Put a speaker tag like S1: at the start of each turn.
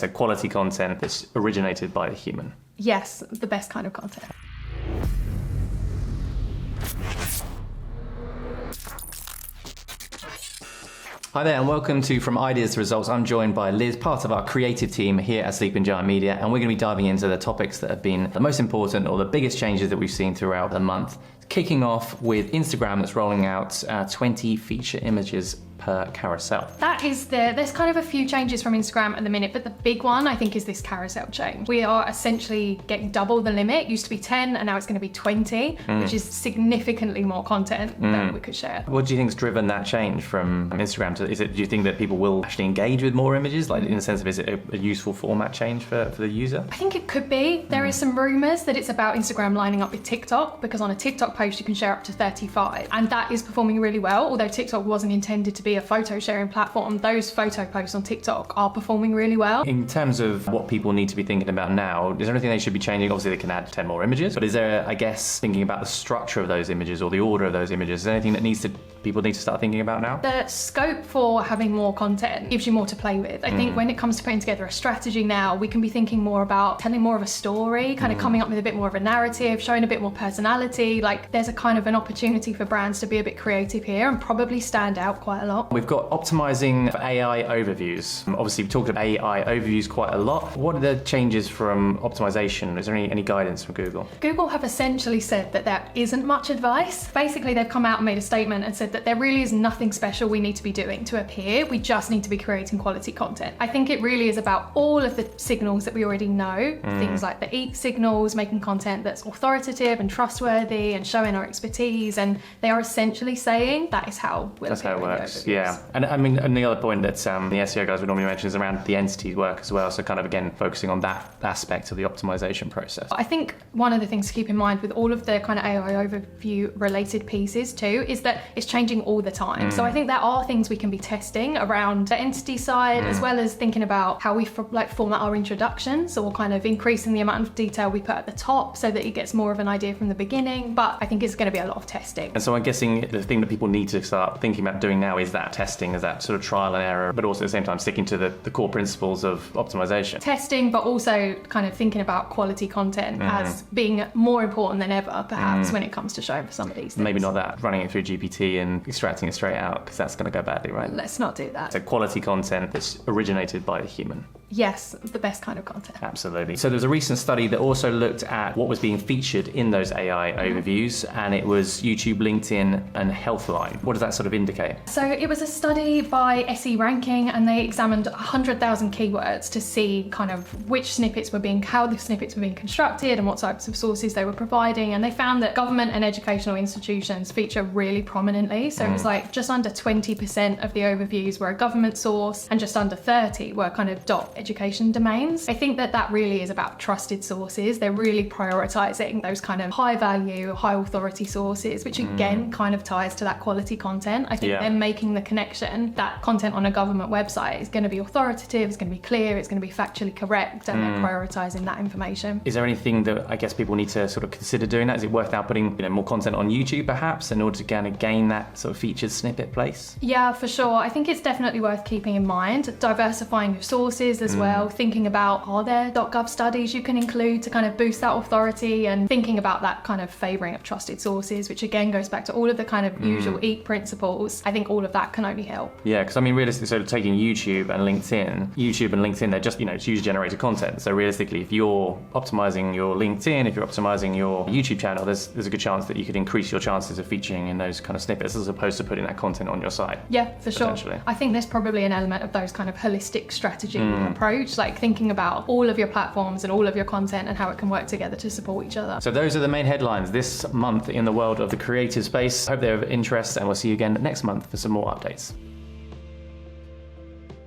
S1: So quality content that's originated by a human.
S2: Yes, the best kind of content.
S1: Hi there and welcome to From Ideas to Results. I'm joined by Liz, part of our creative team here at Sleeping Giant Media, and we're going to be diving into the topics that have been the most important or the biggest changes that we've seen throughout the month. Kicking off with Instagram that's rolling out 20 feature images per carousel.
S2: There's kind of a few changes from Instagram at the minute, but the big one I think is this carousel change. We are essentially getting double the limit. It used to be 10 and now it's going to be 20, which is significantly more content that we could share.
S1: What do you think's driven that change from Instagram to, do you think that people will actually engage with more images? Like in the sense of, is it a useful format change for the user?
S2: I think it could be. There is some rumors that it's about Instagram lining up with TikTok, because on a TikTok post you can share up to 35, and that is performing really well. Although TikTok wasn't intended to be a photo sharing platform, those photo posts on TikTok are performing really well.
S1: In terms of what people need to be thinking about now, is there anything they should be changing? Obviously they can add 10 more images, but is there, I guess, thinking about the structure of those images or the order of those images, is there anything that people need to start thinking about now?
S2: The scope for having more content gives you more to play with. I think when it comes to putting together a strategy now, we can be thinking more about telling more of a story, kind of coming up with a bit more of a narrative, showing a bit more personality. Like there's a kind of an opportunity for brands to be a bit creative here and probably stand out quite a lot.
S1: We've got optimizing for AI overviews. Obviously we've talked about AI overviews quite a lot. What are the changes from optimization? Is there any guidance from Google?
S2: Google have essentially said that there isn't much advice. Basically they've come out and made a statement and said that there really is nothing special we need to be doing to appear. We just need to be creating quality content. I think it really is about all of the signals that we already know, things like the EAT signals, making content that's authoritative and trustworthy and showing our expertise, and they are essentially saying that is how we'll
S1: That's how it works,
S2: overviews.
S1: yeah. And I mean, and the other point that the SEO guys would normally mention is around the entities work as well, so kind of again focusing on that aspect of the optimization process.
S2: I think one of the things to keep in mind with all of the kind of AI overview related pieces too is that it's changing all the time. So I think there are things we can be testing around the entity side, as well as thinking about how we format our introductions, or kind of increasing the amount of detail we put at the top so that it gets more of an idea from the beginning. But I think it's going to be a lot of testing.
S1: And so I'm guessing the thing that people need to start thinking about doing now is that testing, is that sort of trial and error, but also at the same time sticking to the core principles of optimization.
S2: Testing, but also kind of thinking about quality content as being more important than ever, perhaps, when it comes to showing for some of these things.
S1: Maybe not that running it through GPT and extracting it straight out, because that's going to go badly, right?
S2: Let's not do that.
S1: So quality content that's originated by a human.
S2: Yes, the best kind of content.
S1: Absolutely. So there's a recent study that also looked at what was being featured in those AI overviews, and it was YouTube, LinkedIn, and Healthline. What does that sort of indicate?
S2: So it was a study by SE Ranking, and they examined 100,000 keywords to see kind of how the snippets were being constructed and what types of sources they were providing. And they found that government and educational institutions feature really prominently. So it was like just under 20% of the overviews were a government source, and just under 30 were kind of education domains. I think that really is about trusted sources. They're really prioritizing those kind of high value, high authority sources, which again kind of ties to that quality content. I think they're making the connection that content on a government website is going to be authoritative, it's going to be clear, it's going to be factually correct, and they're prioritizing that information.
S1: Is there anything that I guess people need to sort of consider doing that? Is it worth now putting more content on YouTube perhaps in order to kind of gain that sort of featured snippet place?
S2: Yeah, for sure. I think it's definitely worth keeping in mind, diversifying your sources as well, thinking about are there .gov studies you can include to kind of boost that authority, and thinking about that kind of favouring of trusted sources, which again goes back to all of the kind of usual EAT principles. I think all of that can only help.
S1: Yeah, because I mean realistically, so taking YouTube and LinkedIn, they're just, it's user generated content. So realistically, if you're optimizing your LinkedIn, if you're optimizing your YouTube channel, there's a good chance that you could increase your chances of featuring in those kind of snippets as opposed to putting that content on your site.
S2: Yeah, for sure. I think there's probably an element of those kind of holistic strategy approach, like thinking about all of your platforms and all of your content and how it can work together to support each other.
S1: So those are the main headlines this month in the world of the creative space. Hope they're of interest, and we'll see you again next month for some more updates.